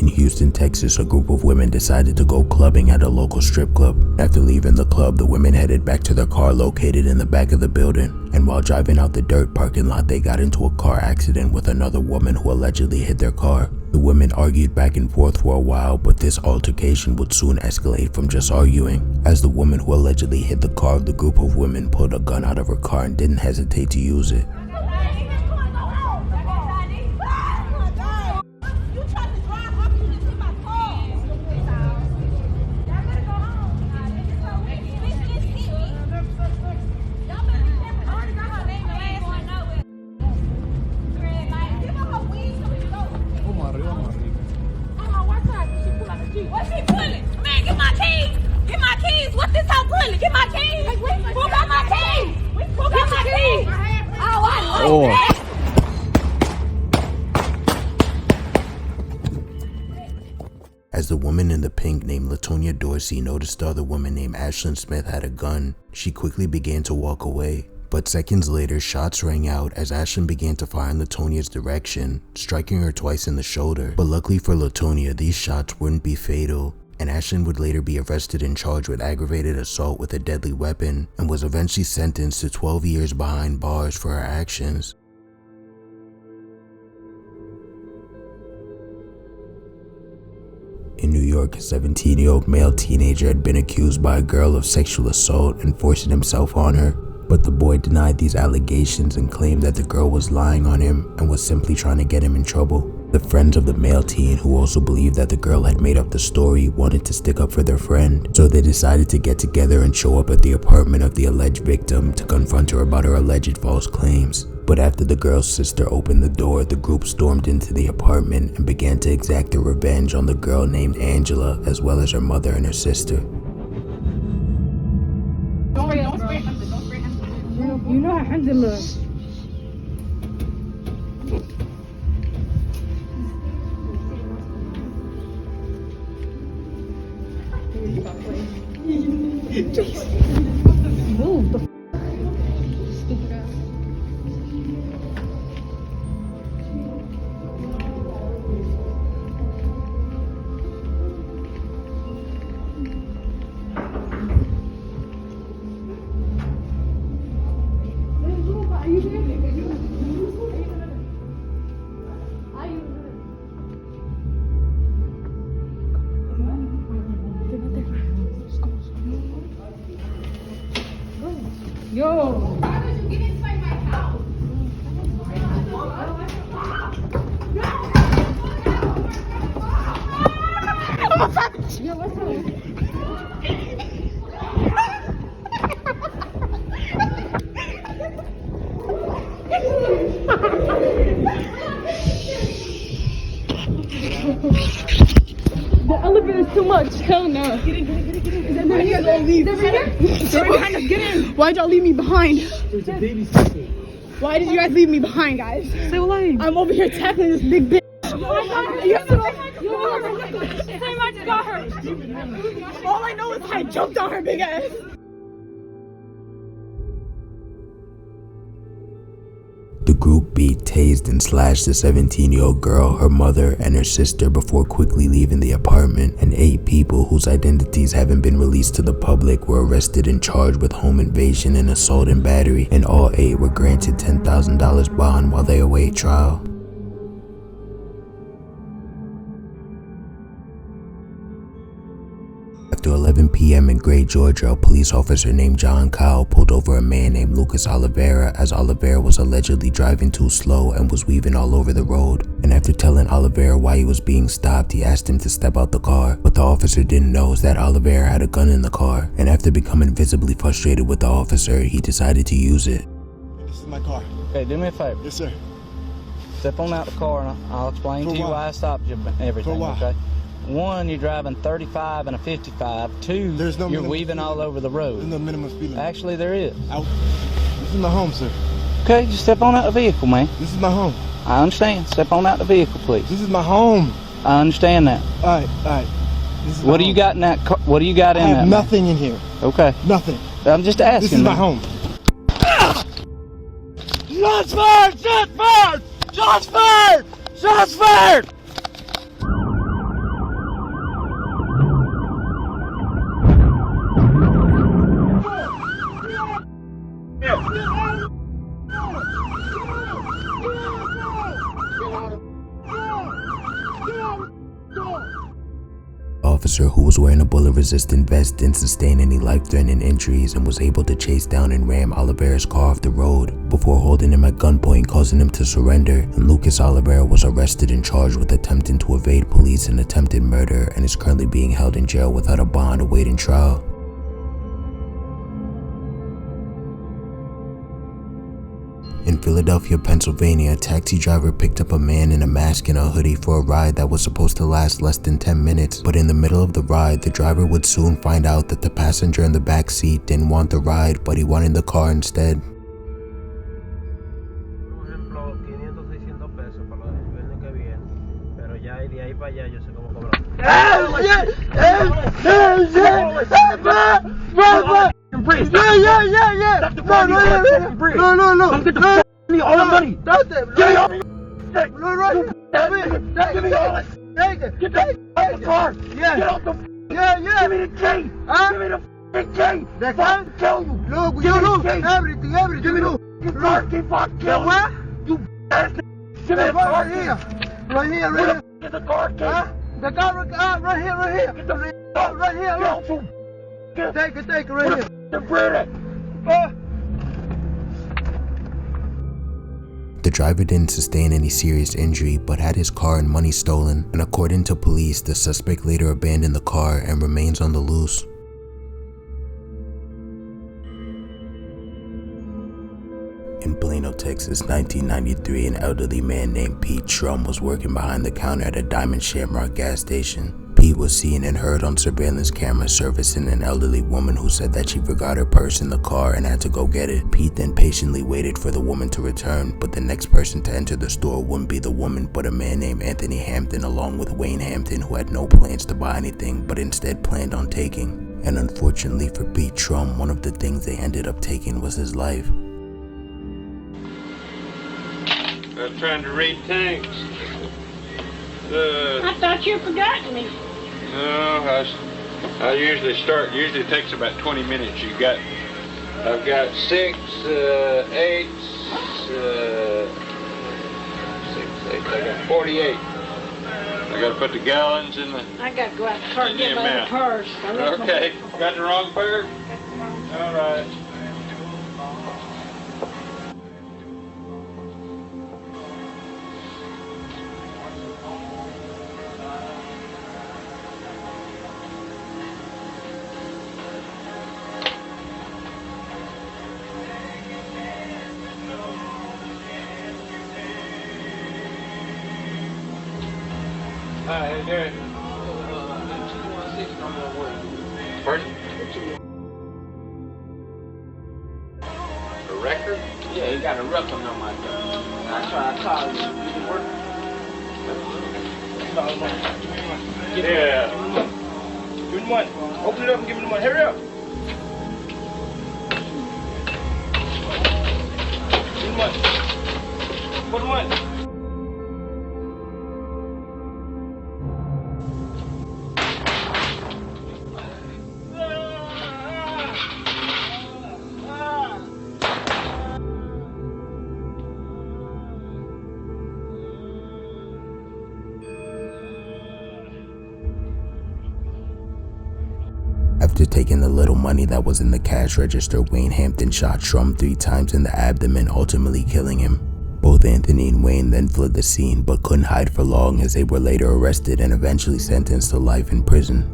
In Houston, Texas, a group of women decided to go clubbing at a local strip club. After leaving the club, the women headed back to their car located in the back of the building. And while driving out the dirt parking lot, they got into a car accident with another woman who allegedly hit their car. The women argued back and forth for a while, but this altercation would soon escalate from just arguing. As the woman who allegedly hit the car of the group of women pulled a gun out of her car and didn't hesitate to use it. What's she pulling? Man, get my keys! Get my keys! What this hoe pulling? Get my keys! Who got my keys? Who got my keys? Oh, I like that! As the woman in the pink named Latonia Dorsey noticed the other woman named Ashlyn Smith had a gun, she quickly began to walk away. But seconds later, shots rang out as Ashlyn began to fire in Latonia's direction, striking her twice in the shoulder. But luckily for Latonia, these shots wouldn't be fatal, and Ashlyn would later be arrested and charged with aggravated assault with a deadly weapon, and was eventually sentenced to 12 years behind bars for her actions. In New York, a 17-year-old male teenager had been accused by a girl of sexual assault and forcing himself on her. But the boy denied these allegations and claimed that the girl was lying on him and was simply trying to get him in trouble. The friends of the male teen, who also believed that the girl had made up the story, wanted to stick up for their friend, so they decided to get together and show up at the apartment of the alleged victim to confront her about her alleged false claims. But after the girl's sister opened the door, the group stormed into the apartment and began to exact their revenge on the girl named Angela, as well as her mother and her sister. You know alhamdulillah. Move the stupid ass. Yo! Why did you get inside my house? Yo, what's up? The elevator is too much. Hell no. Get in. Is that you guys all leave? They're behind us. Get in. Why'd y'all leave me behind? There's a babysitter. Why did you guys leave me behind, guys? Say what? I'm over here tackling this big bitch. All I know is I jumped on her big ass. The group beat, tased, and slashed the 17-year-old girl, her mother, and her sister before quickly leaving the apartment, and 8 people whose identities haven't been released to the public were arrested and charged with home invasion and assault and battery, and all 8 were granted $10,000 bond while they await trial. After 11 p.m. in Gray, Georgia, a police officer named John Kyle pulled over a man named Lucas Oliveira, as Oliveira was allegedly driving too slow and was weaving all over the road. And after telling Oliveira why he was being stopped, he asked him to step out the car. What the officer didn't know is that Oliveira had a gun in the car, and after becoming visibly frustrated with the officer, he decided to use it. This is my car. Okay, do me a favor. Yes, sir. Step on out the car and I'll explain to you why I stopped you and everything, okay? 1, you're driving 35 and a 55. 2, There's no you're minimum weaving speed all limit. over the road. There's no minimum speed limit. Actually, there is. This is my home, sir. Okay, just step on out the vehicle, man. This is my home. I understand. Step on out the vehicle, please. This is my home. I understand that. All right. This is What my do you home. got in that car? What do you got in I that? have nothing in here. Okay. Nothing. I'm just asking. This is my home. Shots fired! Shots fired! Shots fired! Shots fired! Officer, who was wearing a bullet-resistant vest, didn't sustain any life-threatening injuries and was able to chase down and ram Oliveira's car off the road before holding him at gunpoint, causing him to surrender. And Lucas Oliveira was arrested and charged with attempting to evade police and attempted murder, and is currently being held in jail without a bond awaiting trial. In Philadelphia, Pennsylvania, a taxi driver picked up a man in a mask and a hoodie for a ride that was supposed to last less than 10 minutes. But in the middle of the ride, the driver would soon find out that the passenger in the back seat didn't want the ride, but he wanted the car instead. Give me all the money! That's it! Give me all the money! Give me all this! Take it! Get the car! Yeah! Get off the yeah! Give me the key! Huh? Give me the key! The car? Kill you! Look, we do everything! Give me the car! Keep on killing what? You ass! Give me the car! Right here! Get the car key! Huh? The car right here! Get the car right here! Look! Take it right here! The bread! The driver didn't sustain any serious injury but had his car and money stolen, and according to police, the suspect later abandoned the car and remains on the loose. In Plano, Texas, 1993, an elderly man named Pete Shrum was working behind the counter at a Diamond Shamrock gas station. Pete was seen and heard on surveillance camera servicing an elderly woman who said that she forgot her purse in the car and had to go get it. Pete then patiently waited for the woman to return, but the next person to enter the store wouldn't be the woman but a man named Anthony Hampton, along with Wayne Hampton, who had no plans to buy anything but instead planned on taking. And unfortunately for Pete Shrum, one of the things they ended up taking was his life. I'm trying to read tanks. I thought you forgot me. No, I usually takes about 20 minutes. I've got 6, 8, I got 48. I gotta put the gallons in the... I gotta go out the car and get my other purse. Okay, got the wrong pair? All right. Hi, how you doing? Pardon? A record? Yeah, he got a record on my gun. I tried to call you. You can work? Yeah. Give me the money. Open it up and give me the money. Hurry up. Give me the money. Put the money. After taking the little money that was in the cash register, Wayne Hampton shot Shrum 3 times in the abdomen, ultimately killing him. Both Anthony and Wayne then fled the scene but couldn't hide for long, as they were later arrested and eventually sentenced to life in prison.